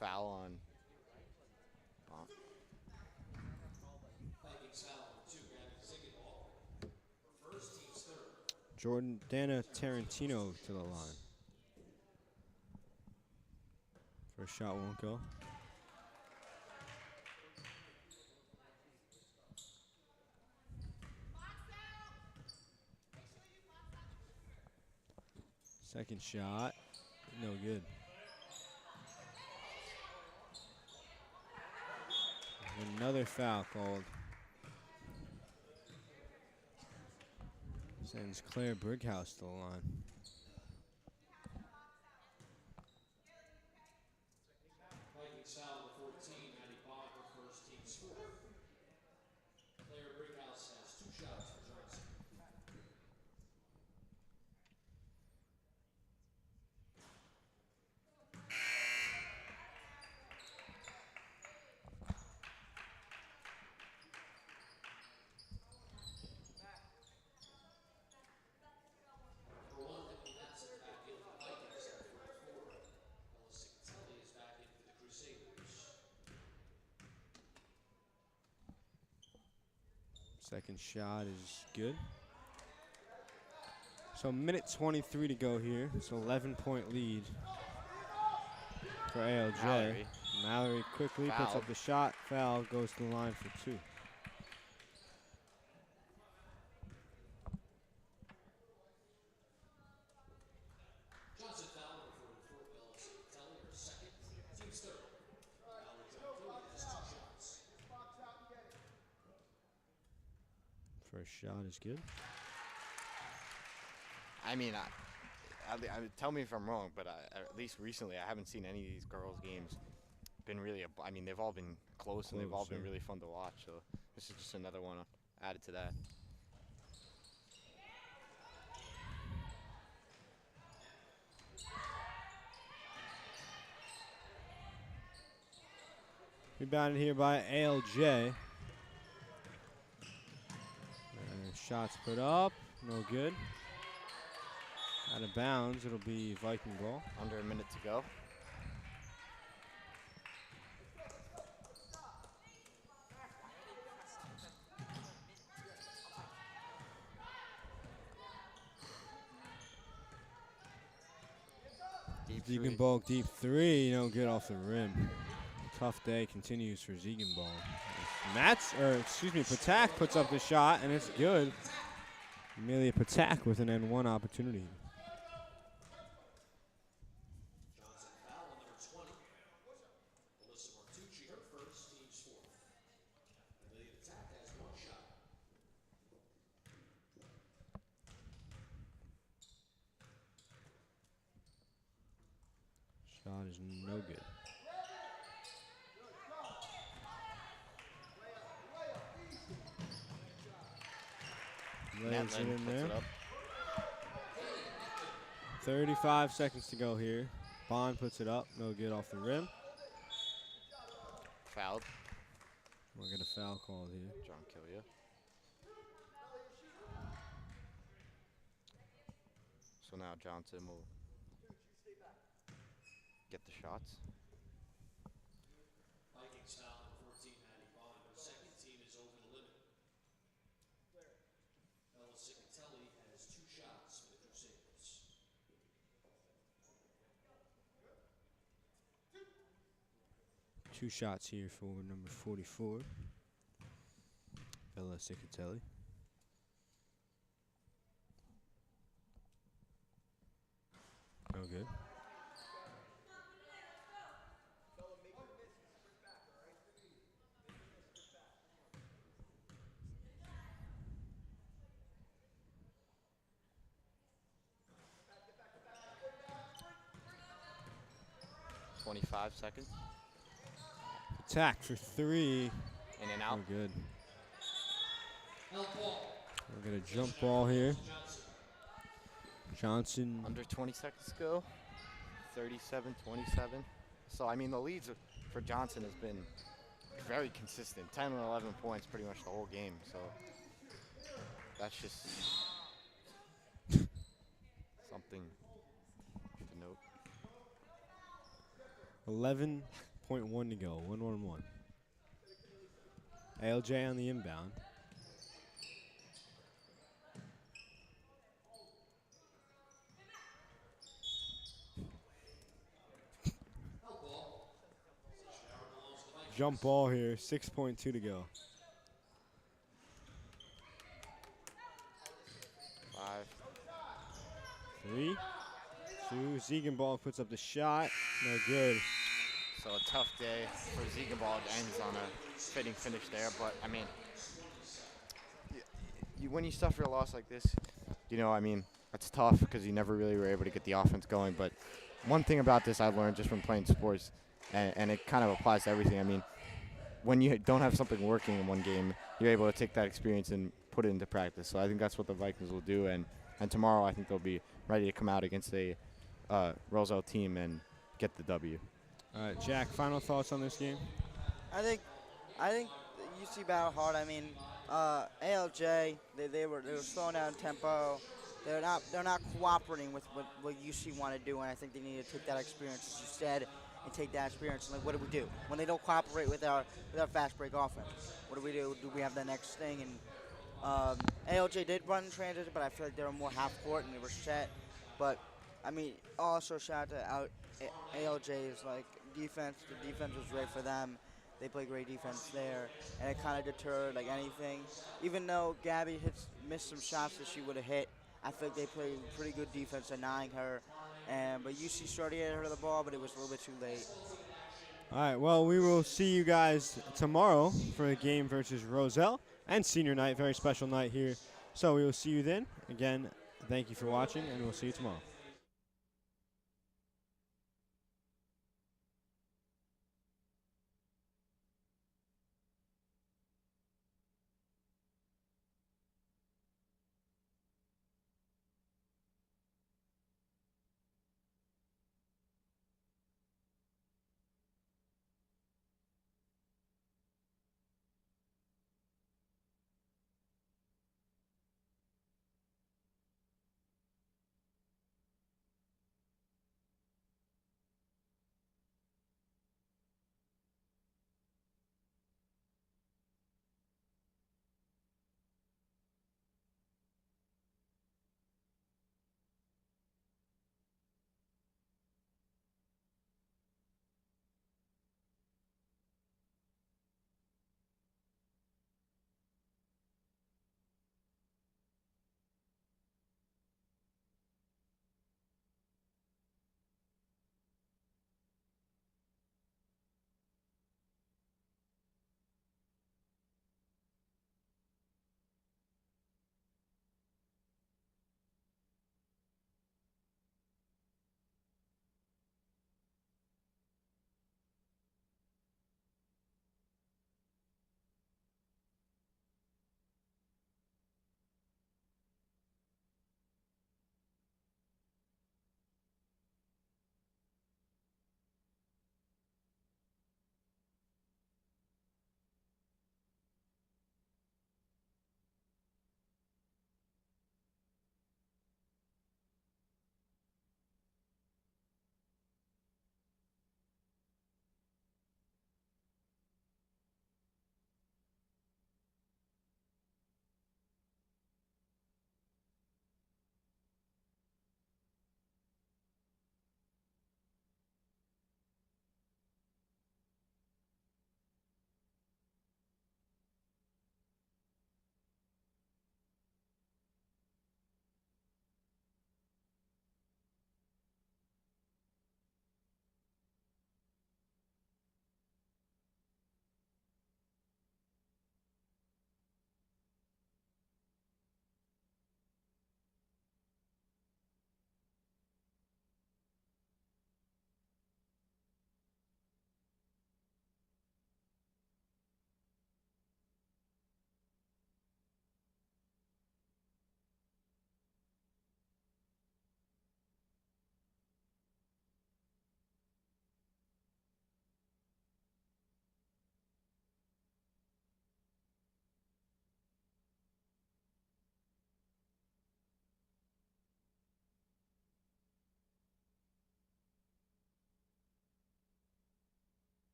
Foul on. Jordana Tarantino to the line. First shot won't go. Second shot, no good. Another foul called. Sends Claire Brighouse to the line. Vikings foul number 14, Maddie Bond, her first, team's fourth. Claire Brickhouse has 2 shots for Johnson. Number 1, Emily Matson back in for the Vikings at 44. Ella Cicatelli is back in for the Crusaders. Second shot is good. So minute 23 to go here. It's an 11-point lead for ALJ. Mallory quickly puts Foul. up the shot. Foul, goes to the line for 2. Johnson foul number 44, Ella Cicatelli, her second, team's third. Mallory Jonquilly has 2 shots. First shot is good. I mean, tell me if I'm wrong, but at least recently I haven't seen any of these girls' games been really. I mean, they've all been close and they've all been Close, yeah. really fun to watch. So this is just another one added to that. Rebounded here by ALJ. Shots put up, no good. Out of bounds, it'll be Viking ball. Under a minute to go. Ziegenbalg deep 3, no good off the rim. Tough day continues for Ziegenbalg. Patak puts up the shot, and it's good. Amelia Patak with an N1 opportunity. Johnson foul on number 20. Alyssa Martucci, her first, team's fourth. Amelia Patak has 1 shot. Shot is no good. Lays it in puts there. it up. 35 seconds to go here. Bond puts it up, no good off the rim. Fouled. We'll get a foul called here. John Killia. So now Johnson will get the shots. Vikings foul number 14, Maddie Bond, her second, team is over the limit. Ella Cicatelli has 2 shots for the Crusaders. Two shots here for number 44, Bella Cicatelli. No good. .25 seconds. Attack for 3. In and out. No good. Help ball. We're going to jump ball here. Johnson. Under 20 seconds to go. 37-27. So, I mean, the leads for Johnson has been very consistent. 10 and 11 points pretty much the whole game. So, that's just something to note. 11.1 to go. 1-1-1. ALJ on the inbound. Jump ball here. 6.2 to go. 5. 3. Sue Ziegenball puts up the shot. No good. So a tough day for Ziegenball. It ends on a fitting finish there. But, I mean, when you suffer a loss like this, you know, I mean, it's tough because you never really were able to get the offense going. But one thing about this I learned just from playing sports, and it kind of applies to everything. I mean, when you don't have something working in one game, you're able to take that experience and put it into practice. So I think that's what the Vikings will do. And tomorrow I think they'll be ready to come out against a Roselle team and get the W. All right, Jack, final thoughts on this game? I think UC battled hard. I mean, ALJ they were slowing down tempo. They're not cooperating with what UC want to do, and I think they need to take that experience, as you said, and take that experience. And like, what do we do when they don't cooperate with our fast break offense? What do we do? Do we have the next thing? And ALJ did run in transition, but I feel like they were more half court and they were set. But I mean, also shout out to ALJ's like defense. The defense was great for them. They played great defense there, and it kind of deterred like anything. Even though Gabby missed some shots that she would have hit, I feel like they played pretty good defense denying her. But UC started to get her the ball, but it was a little bit too late. All right, well, we will see you guys tomorrow for a game versus Roselle and senior night, very special night here. So we will see you then. Again, thank you for watching, and we'll see you tomorrow.